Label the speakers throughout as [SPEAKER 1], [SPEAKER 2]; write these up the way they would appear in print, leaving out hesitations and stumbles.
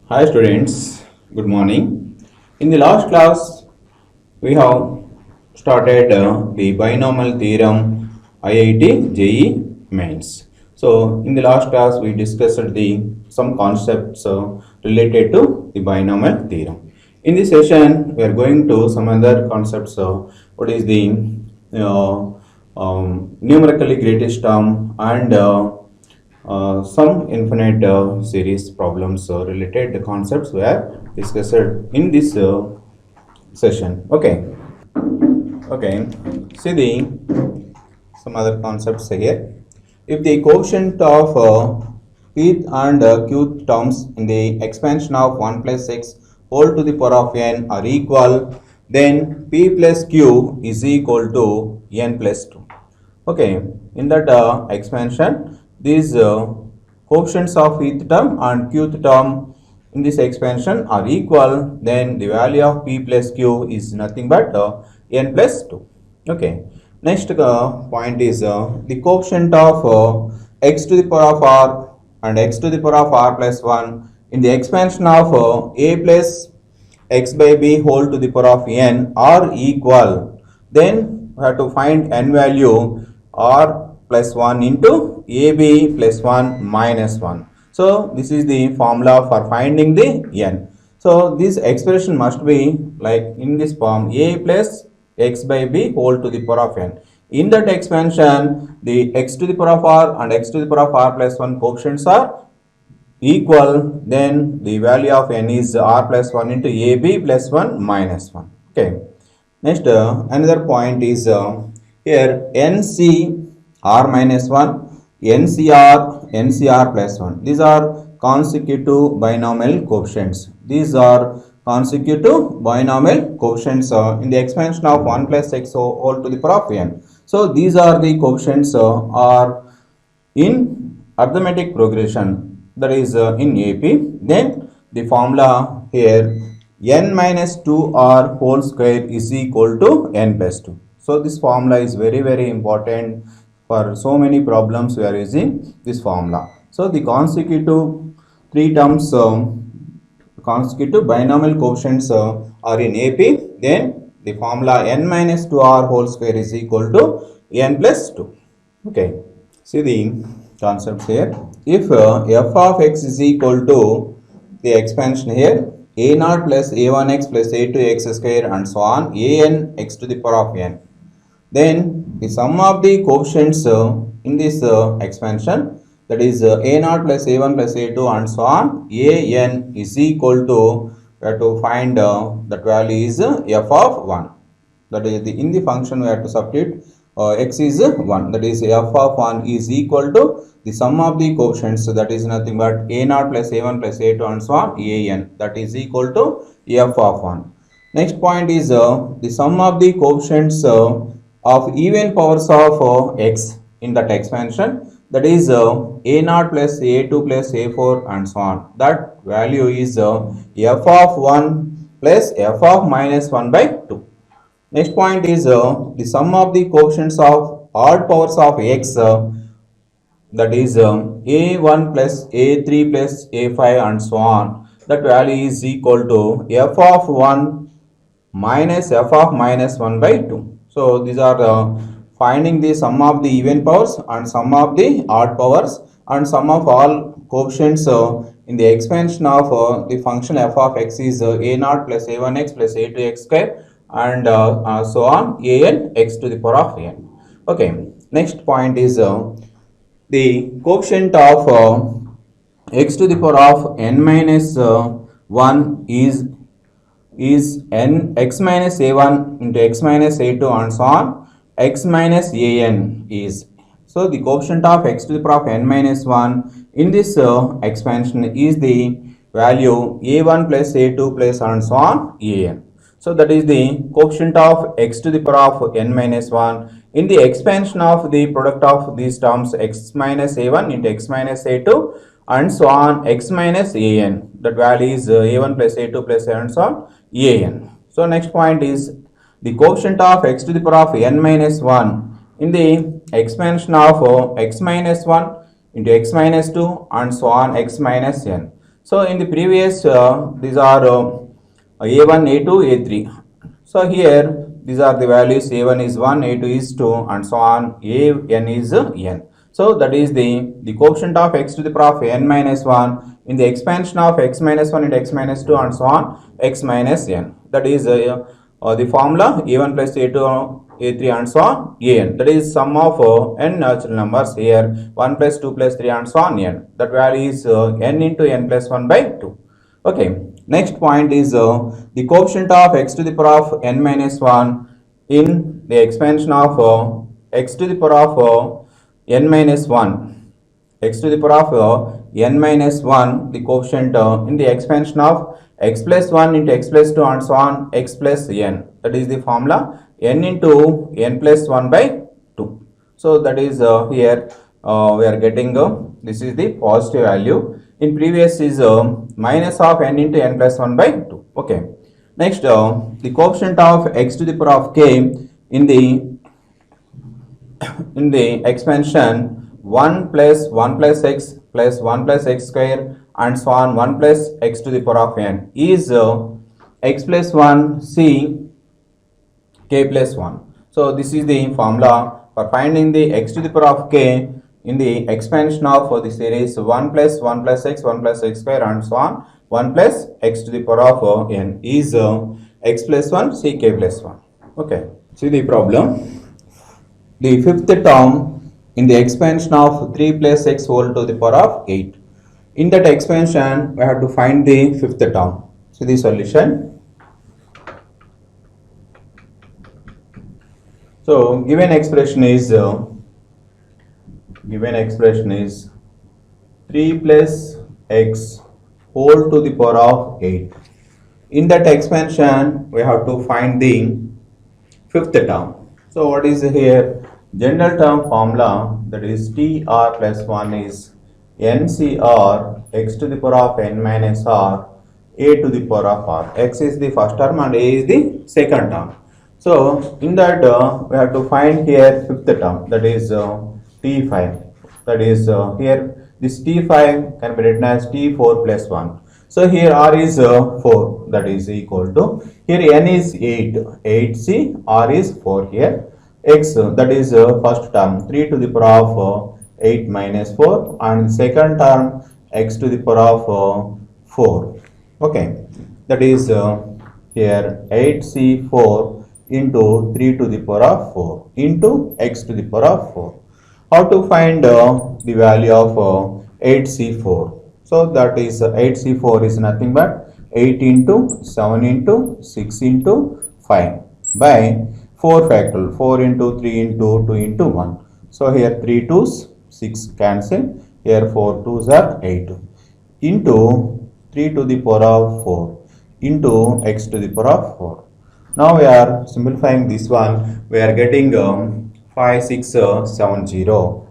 [SPEAKER 1] Hi students, good morning. In the last class, we have started the binomial theorem IIT JEE mains. So in the last class, we discussed the some concepts related to the binomial theorem. In this session, we are going to some other concepts. What is the uh, numerically greatest term and some infinite series problems related concepts were discussed in this session. Okay. See the some other concepts here. If the coefficient of pth and qth terms in the expansion of 1 plus x whole to the power of n are equal, then p plus q is equal to n plus 2. Okay, in that expansion, these coefficients of eth term and qth term in this expansion are equal, then the value of p plus q is nothing but n plus 2. Okay, next point is the coefficient of x to the power of r and x to the power of r plus 1 in the expansion of a plus x by b whole to the power of n are equal, then we have to find n value r plus 1 into ab plus 1 minus 1. So this is the formula for finding the n. So this expression must be like in this form, a plus x by b whole to the power of n. In that expansion, the x to the power of r and x to the power of r plus 1 coefficients are equal, then the value of n is r plus 1 into ab plus 1 minus 1. Okay. Next, another point is here NCR minus 1, NCR plus 1. These are consecutive binomial coefficients. These are consecutive binomial coefficients in the expansion of 1 plus x whole to the power of n. So these are the coefficients are in arithmetic progression, that is in AP. Then the formula here n minus 2r whole square is equal to n plus 2. So this formula is very important for so many problems. We are using this formula. So the consecutive three terms consecutive binomial coefficients are in AP. Then the formula n minus 2r whole square is equal to n plus 2. Okay. See the concepts here. If f of x is equal to the expansion here a naught plus a1x plus a2x square and so on an x to the power of n, then the sum of the coefficients in this expansion, that is a naught plus a1 plus a2 and so on an is equal to, we have to find that value is f of 1. That is in the function we have to substitute x is 1, that is f of 1 is equal to the sum of the coefficients, so that is nothing but a naught plus a1 plus a2 and so on an, that is equal to f of 1. Next point is the sum of the coefficients of even powers of x in that expansion, that is a naught plus a2 plus a4 and so on, that value is f of 1 plus f of minus 1 by 2. Next point is the sum of the coefficients of odd powers of x, that is a1 plus a3 plus a5 and so on, that value is equal to f of 1 minus f of minus 1 by 2. So these are finding the sum of the even powers and sum of the odd powers and sum of all coefficients in the expansion of the function f of x is a naught plus a1x plus a2x square and so on an x to the power of n. Okay, next point is the coefficient of x to the power of n minus 1 is n x minus a1 into x minus a2 and so on x minus an is. So the coefficient of x to the power of n minus 1 in this expansion is the value a1 plus a2 plus and so on an. So that is the coefficient of x to the power of n minus 1 in the expansion of the product of these terms x minus a1 into x minus a2 and so on x minus an, that value is a1 plus a2 plus and so on an. So next point is the coefficient of x to the power of n minus 1 in the expansion of x minus 1 into x minus 2 and so on x minus n. So in the previous, these are A1, A2, A3. So here these are the values. A1 is 1, A2 is 2, and so on. An is n. So that is the coefficient of x to the power of n minus 1 in the expansion of x minus 1 into x minus 2 and so on x minus n. That is the formula a1 plus a2 a3 and so on an. That is sum of n natural numbers here 1 plus 2 plus 3 and so on n. That value is n into n plus 1 by 2. Okay. Next point is the coefficient of x to the power of n minus 1 in the expansion of x to the power of n minus 1. X to the power of n minus 1, the coefficient in the expansion of x plus 1 into x plus 2 and so on x plus n. That is the formula n into n plus 1 by 2. So that is here we are getting this is the positive value. In previous is minus of n into n plus 1 by 2. Okay. Next, the coefficient of x to the power of k in the expansion 1 plus x plus 1 plus x square and so on 1 plus x to the power of n is x plus 1 c k plus 1. So this is the formula for finding the x to the power of k in the expansion of the series 1 plus x, 1 plus x square and so on 1 plus x to the power of n is x plus 1 c k plus 1. Okay. See the problem. The fifth term in the expansion of 3 plus x whole to the power of 8. In that expansion, we have to find the fifth term. See the solution. So given expression is 3 plus x whole to the power of 8. In that expansion, we have to find the fifth term. So what is here? General term formula, that is TR plus 1 is NCR x to the power of n minus r a to the power of r. X is the first term and a is the second term. So in that we have to find here fifth term, that is T5. That is here this T5 can be written as T4 plus 1. So here r is 4, that is equal to, here n is 8, 8c, r is 4 here. X, that is first term 3 to the power of 8 minus 4 and second term x to the power of 4. Okay, that is here 8c4 into 3 to the power of 4 into x to the power of 4. How to find the value of 8c4? So that is 8c4 is nothing but 8 into 7 into 6 into 5 by 4 factorial, 4 into 3 into 2 into 1. So here 3 2's 6 cancel, here 4 2's are 8 into 3 to the power of 4 into x to the power of 4. Now we are simplifying this one, we are getting 5 6 7 0.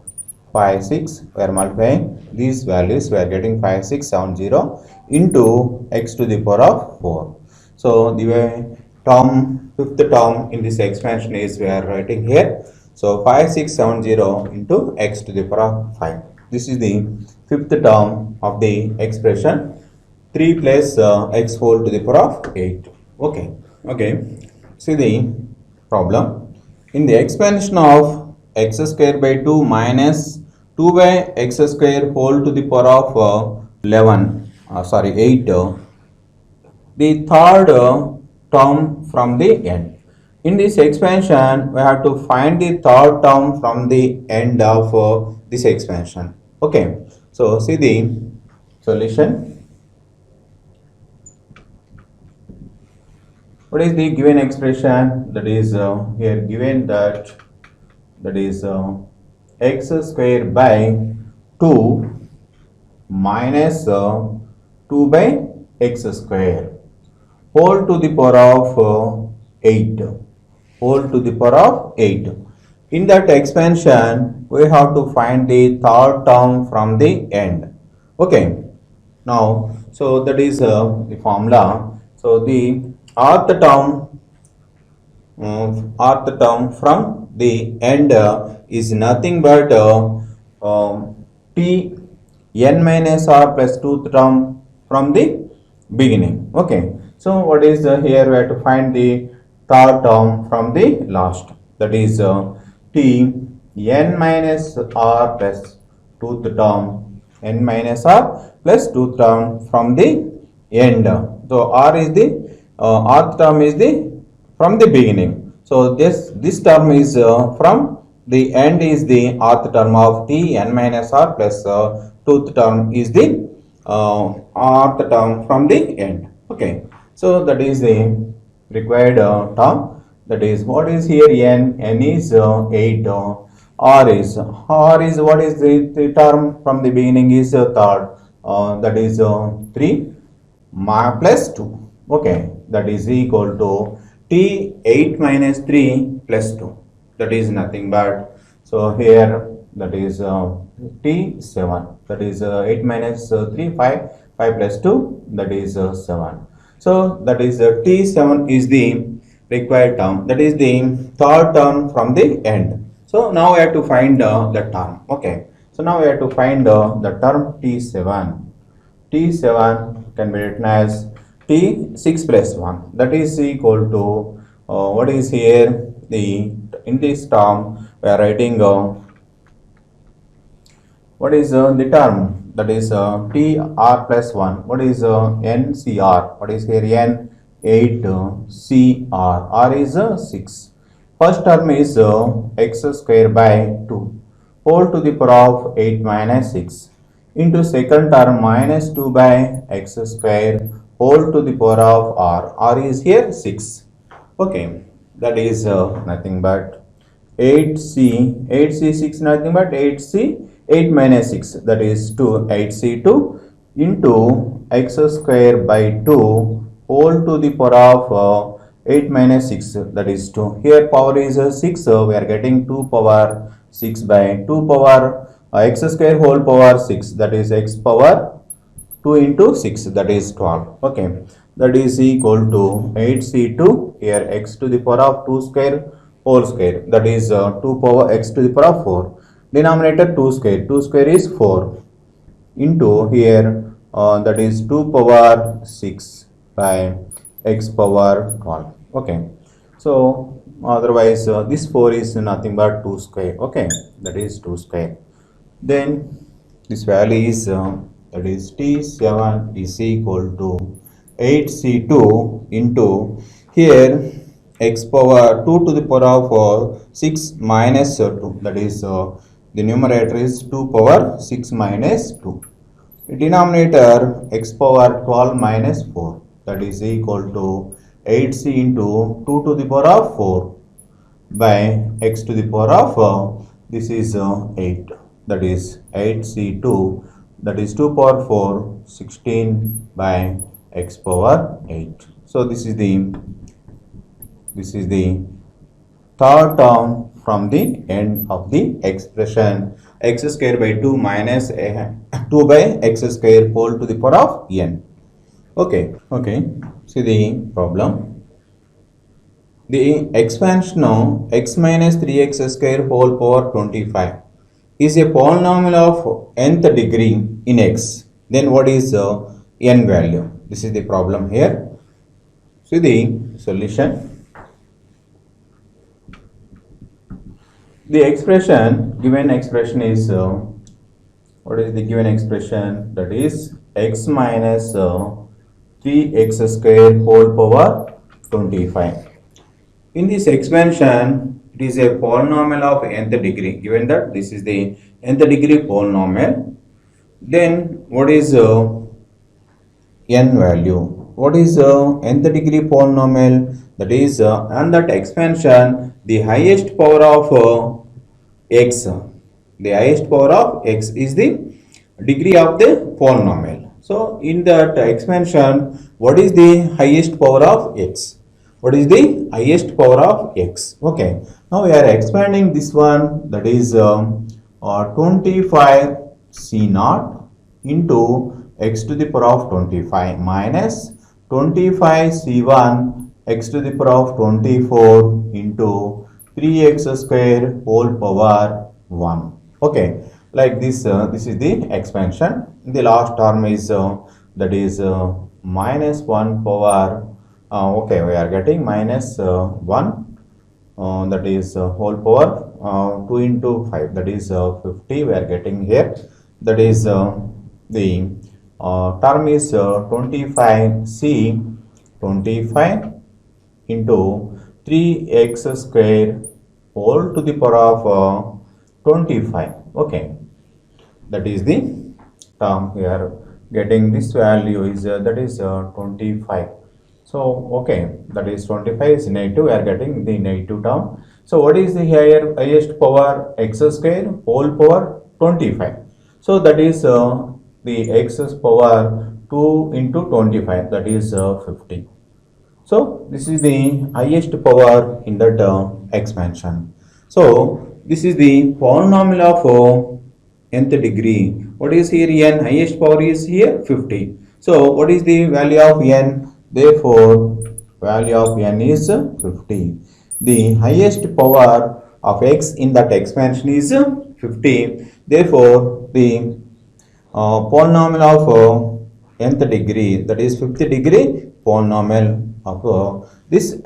[SPEAKER 1] 5 6, we are multiplying these values, we are getting 5 6 7 0 into x to the power of 4. So the term, fifth term in this expansion is we are writing here. So 5 6 7 0 into x to the power of 5. This is the fifth term of the expression 3 plus x whole to the power of 8. Okay. See the problem. In the expansion of x square by 2 minus 2 by x square whole to the power of 8. The third term from the end. In this expansion, we have to find the third term from the end of this expansion. Okay. So see the solution. What is the given expression? That is here given that is x square by 2 minus 2 by x square whole to the power of 8. Whole to the power of 8. In that expansion, we have to find the third term from the end. Okay. Now, so that is the formula. So the rth term from the end is nothing but t n minus r plus 2th term from the beginning. Okay, so what is here we have to find the third term from the last, that is t n minus r plus tooth term, n minus r plus tooth term from the end. So r is the rth term is the from the beginning. So this term is from the end is the rth term of t n minus r plus tooth term is the rth term from the end. Okay, so that is the required term. That is what is here n is 8. R is what is the term from the beginning is third, that is 3 plus 2. Okay, that is equal to t 8 minus 3 plus 2, that is nothing but, so here that is t 7, that is 8 minus 3 5 plus 2, that is 7. So that is t 7 is the required term, that is the third term from the end. So now we have to find the term. Okay, so now we have to find the term t7. T7 can be written as T6 plus 1, that is equal to what is here, the in this term we are writing what is the term, that is TR plus 1, what is NCR, what is here N 8 CR, R is 6. First term is x square by 2 whole to the power of 8 minus 6 into second term minus 2 by x square whole to the power of r. R is here 6. Okay, that is nothing but 8c 6 nothing but 8c 8 minus 6, that is 2, 8c2 into x square by 2 whole to the power of 8 minus 6, that is 2. Here power is 6, so we are getting 2 power 6 by 2 power x square whole power 6, that is x power 2 into 6, that is 12. Okay, that is equal to 8c2, here x to the power of 2 square whole square, that is 2 power x to the power of 4, denominator 2 square is 4 into here that is 2 power 6 by x power 12. Okay, so otherwise this 4 is nothing but 2 square. Okay, that is 2 square. Then this value is that is t7 is equal to 8c2 into here x power 2 to the power of 6 minus 2, that is the numerator is 2 power 6 minus 2. Denominator x power 12 minus 4, that is equal to 8c into 2 to the power of 4 by x to the power of this is 8, that is 8c2, that is 2 power 4 16 by x power 8. So this is the third term from the end of the expression x square by 2 minus 2 by x square whole to the power of n. Okay, see the problem. The expansion of x minus 3x square whole power 25 is a polynomial of nth degree in x. Then what is n value? This is the problem here. See the solution. The expression, given expression is what is the given expression? That is x minus 3x square whole power 25. In this expansion, it is a polynomial of nth degree. Given that this is the nth degree polynomial, then what is n value? What is nth degree polynomial? That is and that expansion, the highest power of x, the highest power of x is the degree of the polynomial. So in that expansion, what is the highest power of x? What is the highest power of x? Okay, now we are expanding this one, that is 25 c naught into x to the power of 25 minus 25 c1 x to the power of 24 into 3x square whole power 1. Okay, like this, this is the expansion. The last term is that is minus 1 power, okay, we are getting minus 1, that is whole power 2 into 5, that is 50 we are getting here. That is the term is 25c, 25 into 3x square whole to the power of 25. Okay, that is the term we are getting. This value is that is 25. So okay, that is 25 is negative, we are getting the negative term. So what is the higher highest power? X square whole power 25. So that is the x power 2 into 25, that is 50. So this is the highest power in that expansion. So this is the polynomial of nth degree. What is here n? Highest power is here 50. So what is the value of n? Therefore value of n is 50. The highest power of x in that expansion is 50. Therefore the polynomial of nth degree, that is 50th degree polynomial of this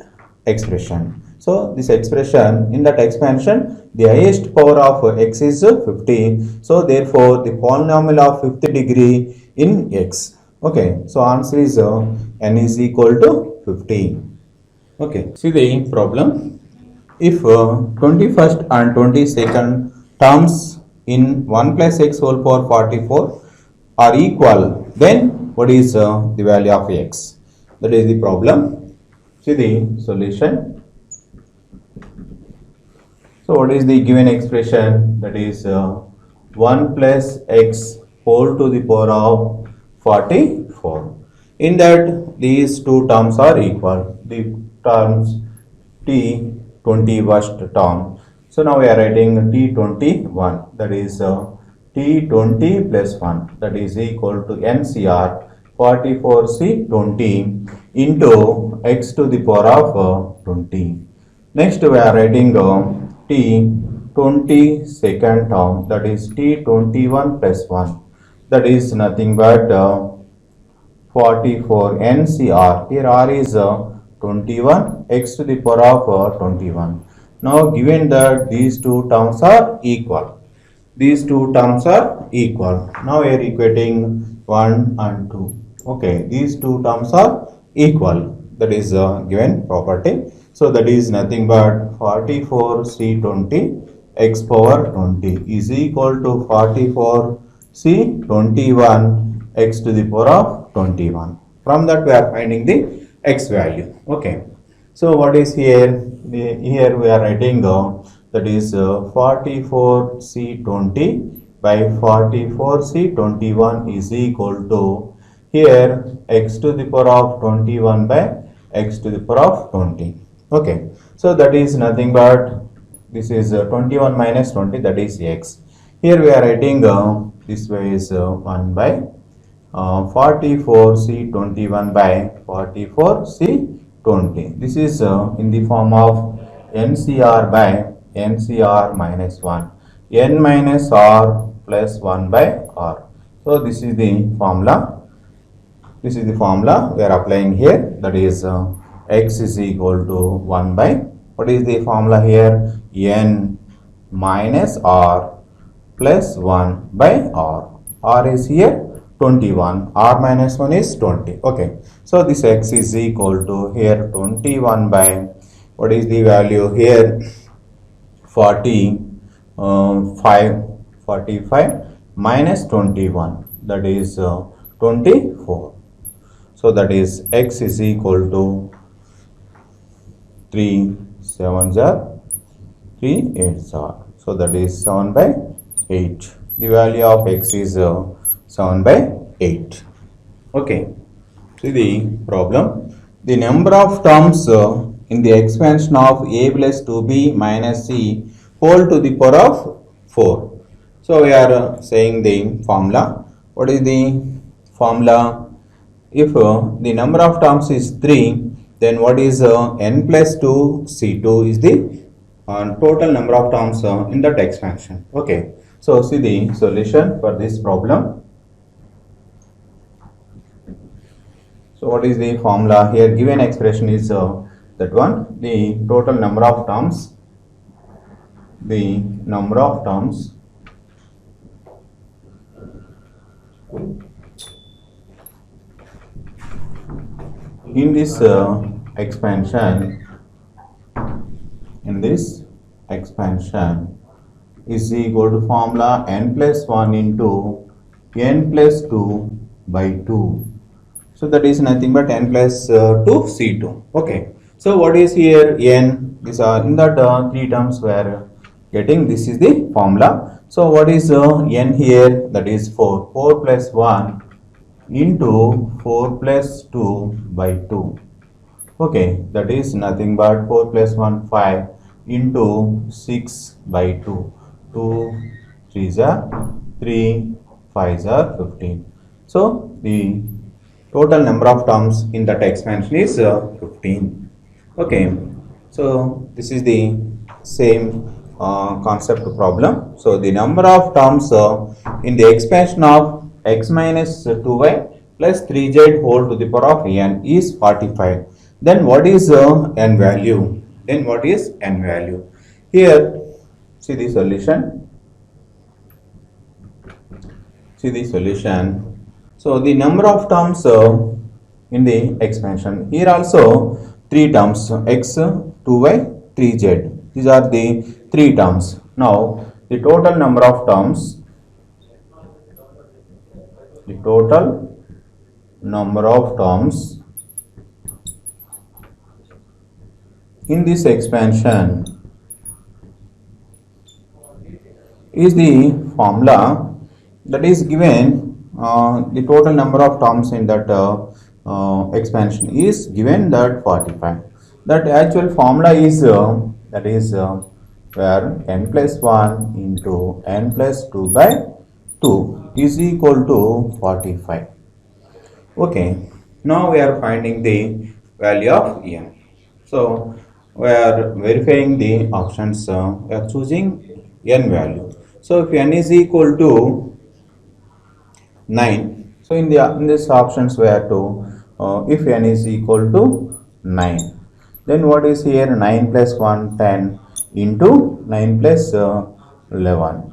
[SPEAKER 1] expression. So this expression in that expansion, the highest power of x is 50. So therefore the polynomial of 50th degree in x. Okay, so answer is n is equal to 50. Okay, see the problem. If 21st and 22nd terms in 1 plus x whole power 44 are equal, then what is the value of x? That is the problem. See the solution. So what is the given expression? That is 1 plus x whole to the power of 44. In that these two terms are equal. The terms t 21st term. So now we are writing t21, that is t20 plus 1, that is equal to NCR 44c20 into x to the power of 20. Next we are writing t20 second term, that is t21 plus 1, that is nothing but 44 NCR. Here R is 21, x to the power of 21. Now given that these two terms are equal, these two terms are equal. Now we are equating 1 and 2. Okay, these two terms are equal. That is given property. So that is nothing but 44c20 x power 20 is equal to 44c21 x to the power of 21. From that we are finding the x value. Okay, so what is here? Here we are writing that is 44c20 by 44c21 is equal to, here x to the power of 21 by x to the power of 20. Okay, so that is nothing but, this is 21 minus 20, that is x. Here we are writing this way is 1 by 44c21 by 44c20. This is in the form of NCR by NCR minus 1, n minus r plus 1 by r. So this is the formula. This is the formula we are applying here, that is x is equal to 1 by, what is the formula here? N minus r plus 1 by r. R is here 21, r minus 1 is 20. Okay, so this x is equal to here 21 by, what is the value here? 45 minus 21, that is 24. So that is x is equal to 3 7s are 3 8s are. So that is 7 by 8. The value of x is 7 by 8. Okay, see the problem. The number of terms in the expansion of a plus 2b minus c whole to the power of 4. So we are saying the formula. What is the formula? If the number of terms is 3, then what is n plus 2 c2 is the total number of terms in that expansion. Okay, so see the solution for this problem. So what is the formula here? Given expression is that one, the total number of terms, the number of terms in this expansion, in this expansion is equal to formula n plus 1 into n plus 2 by 2. So that is nothing but n plus 2 C2. Okay. So what is here n? These are in that three terms we are getting. This is the formula. So what is n here? That is 4. 4 plus 1 into 4 plus 2 by 2. Okay. That is nothing but 4 plus 1 5 into 6 by 2. 2 3s are 3, 5s are 15. So the total number of terms in that expansion is 15. Okay, so this is the same concept problem. So the number of terms in the expansion of x minus 2y plus 3z whole to the power of n is 45. Then what is n value? Then what is n value? Here, see the solution. See the solution. So the number of terms in the expansion, here also three terms, x, 2y, 3z. These are the three terms. Now the total number of terms, the total number of terms in this expansion is the formula that is given. The total number of terms in that expansion is given that 45. That actual formula is that is where n plus 1 into n plus 2 by 2 is equal to 45. Okay, now we are finding the value of n. So we are verifying the options. We are choosing n value. So if n is equal to 9. So in this options we have to if n is equal to 9, then what is here? 9 plus 1 10 into 9 plus 11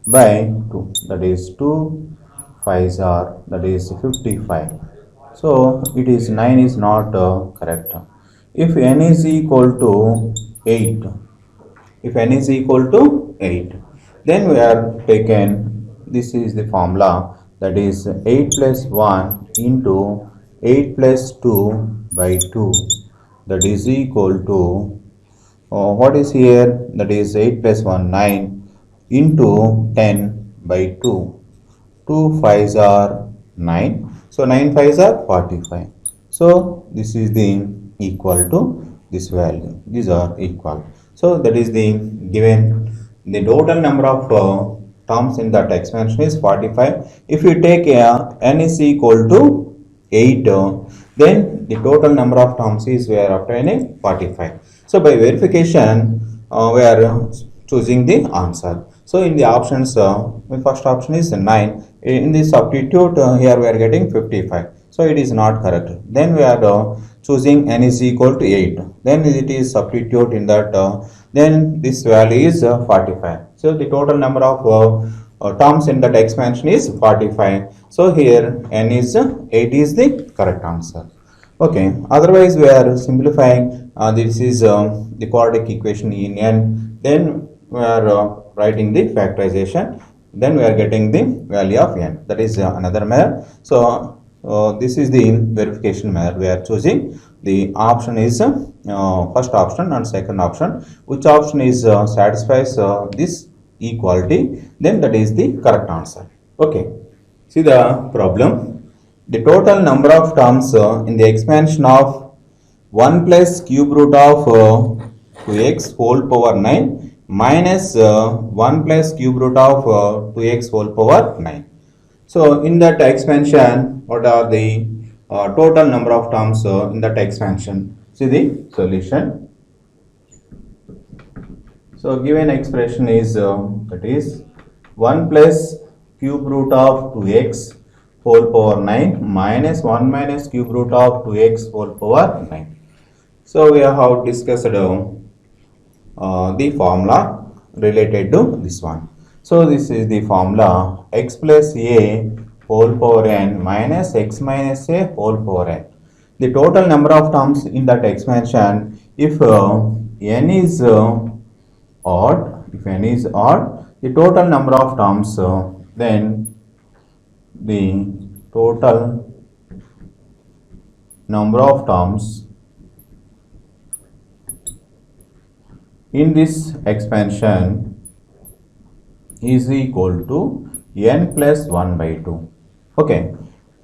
[SPEAKER 1] by 2, that is 2 5s are, that is 55. So it is 9 is not correct. If n is equal to 8, if n is equal to 8, then we are taken, this is the formula, that is 8 plus 1 into 8 plus 2 by 2, that is equal to what is here? That is 8 plus 1 9 into 10 by 2. 2 5s are 9. So 9 5s are 45. So this is the equal to this value. These are equal. So that is the given. The total number of terms in that expansion is 45. If you take n is equal to 8, then the total number of terms is we are obtaining 45. So by verification, we are choosing the answer. So in the options, the first option is 9. In the substitute, here we are getting 55. So it is not correct. Then we are choosing n is equal to 8. Then it is substitute in that. Then this value is 45. So the total number of terms in that expansion is 45. So here n is 8 is the correct answer. Okay. Otherwise we are simplifying. This is the quadratic equation in n. Then we are writing the factorization. Then we are getting the value of n. That is another method. So this is the verification method we are choosing. The option is first option and second option. Which option is satisfies this equality, then that is the correct answer. Okay. See the problem. The total number of terms in the expansion of 1 plus cube root of 2x whole power 9 minus 1 plus cube root of 2x whole power 9. So in that expansion, what are the total number of terms in that expansion? See the solution. So given expression is that is 1 plus cube root of 2x whole power 9 minus 1 minus cube root of 2x whole power 9. So we have discussed the formula related to this one. So this is the formula x plus a whole power n minus x minus a whole power n. The total number of terms in that expansion, if n is odd, the total number of terms, then the total number of terms in this expansion is equal to n plus 1 by 2. Okay,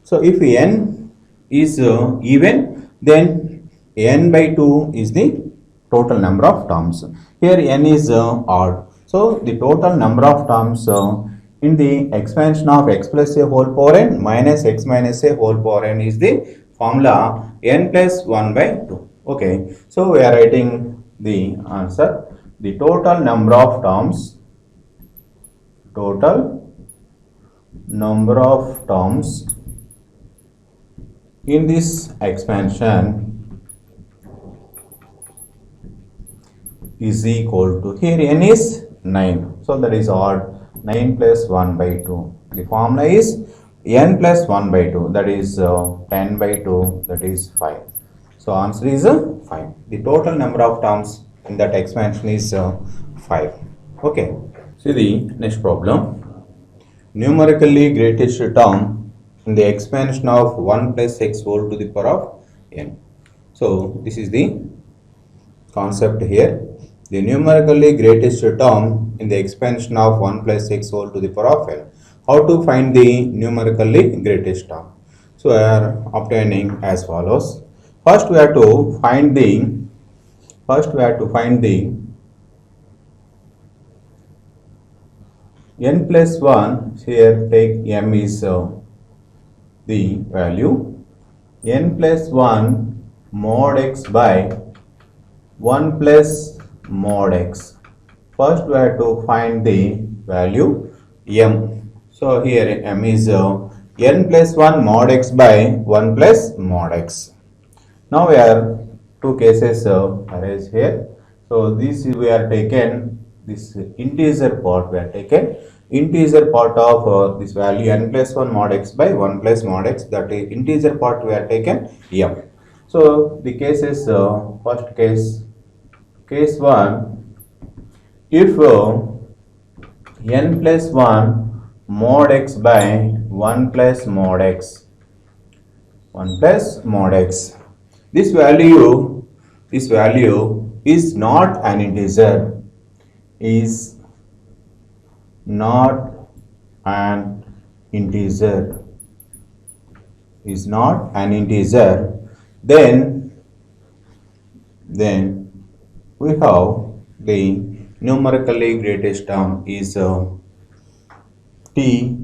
[SPEAKER 1] so if n is even, then n by 2 is the total number of terms. Here n is odd, so the total number of terms in the expansion of x plus a whole power n minus x minus a whole power n is the formula n plus 1 by 2. Okay, so we are writing the answer. The total number of terms in this expansion is equal to, here n is 9, so that is odd, 9 plus 1 by 2. The formula is n plus 1 by 2, that is 10 by 2, that is 5. So answer is 5. The total number of terms in that expansion is 5. Okay, see the next problem. Numerically greatest term in the expansion of 1 plus x whole to the power of n. So this is the concept here. The numerically greatest term in the expansion of 1 plus x whole to the power of n. How to find the numerically greatest term? So we are obtaining as follows. First we have to find the n plus 1. Here take m is the value, n plus 1 mod x by 1 plus mod x. First we have to find the value m. So here m is n plus 1 mod x by 1 plus mod x. Now we are two cases arranged here. So this we are taken, this integer part we are taken, integer part of this value n plus 1 mod x by 1 plus mod x, that is integer part we are taken m. So the case is first case 1, if n plus 1 mod x by 1 plus mod x, this value is not an integer, then we have the numerically greatest term is t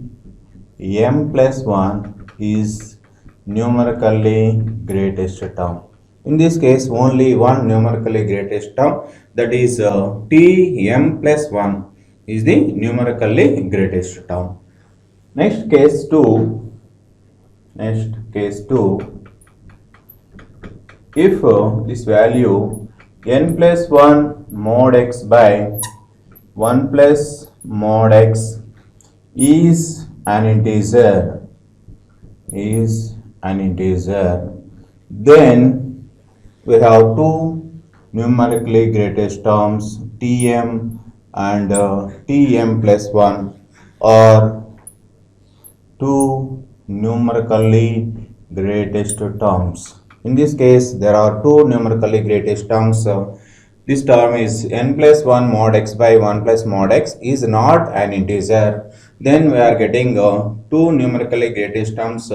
[SPEAKER 1] m plus 1 is numerically greatest term. In this case only one numerically greatest term, that is t m plus 1 is the numerically greatest term. Next case 2, if this value n plus 1 mod x by 1 plus mod x is an integer, then we have two numerically greatest terms tm and tm plus 1, or two numerically greatest terms. In this case there are two numerically greatest terms. This term is n plus 1 mod x by 1 plus mod x is not an integer, then we are getting two numerically greatest terms.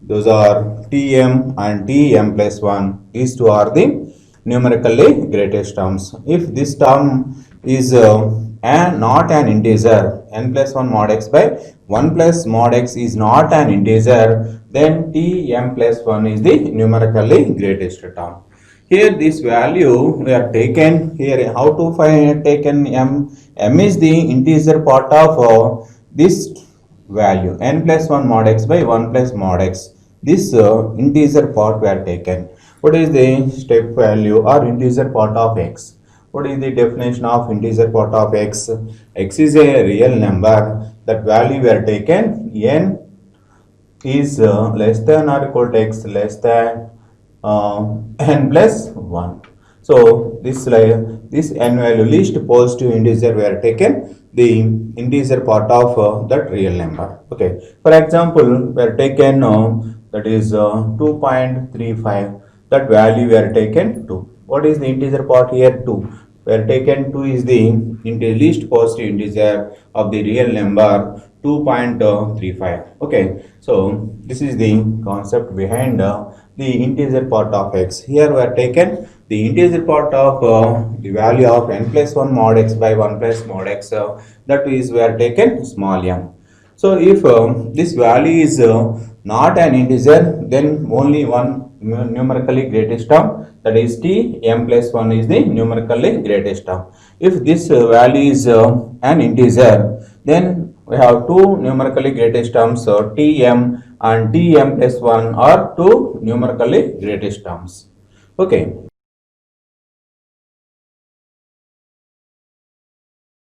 [SPEAKER 1] Those are tm and tm plus 1. These two are the numerically greatest terms. If this term is not an integer, n plus 1 mod x by 1 plus mod x is not an integer, then tm plus 1 is the numerically greatest term. Here this value we are taken here. How to find taken m? M is the integer part of this value n plus 1 mod x by 1 plus mod x. This integer part we are taken. What is the step value or integer part of x? What is the definition of integer part of x? X is a real number. That value we are taken n is less than or equal to x less than n plus 1. So this n value least positive integer we are taken the integer part of that real number. Okay. For example, we are taken that is 2.35. That value we are taken 2. What is the integer part here? 2. We are taken 2 is the least positive integer of the real number 2.35. Okay, so this is the concept behind the integer part of x. Here we are taken the integer part of the value of n plus 1 mod x by 1 plus mod x. That is we are taken small m. So if this value is not an integer, then only one numerically greatest term, that is t m plus 1 is the numerically greatest term. If this value is an integer, then we have two numerically greatest terms, tm and tm plus 1 are two numerically greatest terms. Okay.